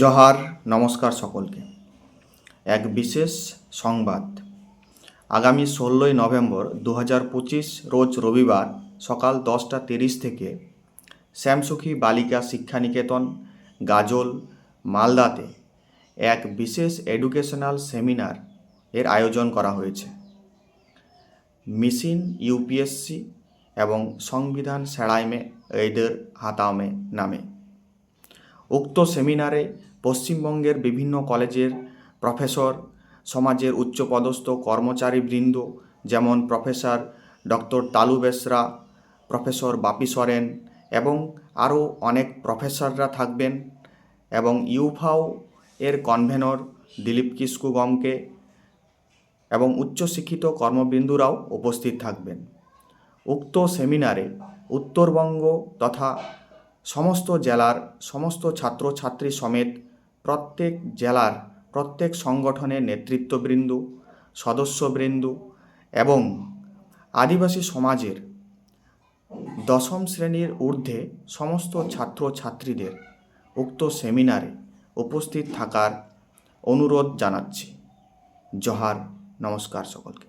জহার নমস্কার সকলকে। এক বিশেষ সংবাদ। আগামী 16ই নভেম্বর 2025 রোজ রবিবার সকাল 10:30 থেকে শ্যামসখী বালিকা শিক্ষানিকেতন গাজল মালদাতে এক বিশেষ এডুকেশনাল সেমিনার এর আয়োজন করা হয়েছে। মিশন ইউপিএসসি এবং সংবিধান সেড়াইমে এদের হাতামে নামে। উক্ত সেমিনারে পশ্চিমবঙ্গের বিভিন্ন কলেজের প্রফেসর, সমাজের উচ্চপদস্থ কর্মচারীবৃন্দ যেমন প্রফেসর ডক্টর তালু বেসরা, প্রফেসর বাপি সরেন এবং আরও অনেক প্রফেসররা থাকবেন এবং ইউফাও এর কনভেনর দিলীপ কিস্কু গমকে এবং উচ্চশিক্ষিত কর্মবিন্দুরাও উপস্থিত থাকবেন। উক্ত সেমিনারে উত্তরবঙ্গ তথা সমস্ত জেলার সমস্ত ছাত্রছাত্রী সমেত প্রত্যেক জেলার প্রত্যেক সংগঠনের নেতৃত্ববৃন্দ, সদস্যবৃন্দ এবং আদিবাসী সমাজের দশম শ্রেণীর ঊর্ধ্বে সমস্ত ছাত্রছাত্রীদের উক্ত সেমিনারে উপস্থিত থাকার অনুরোধ জানাচ্ছি। জহার, নমস্কার সকলকে।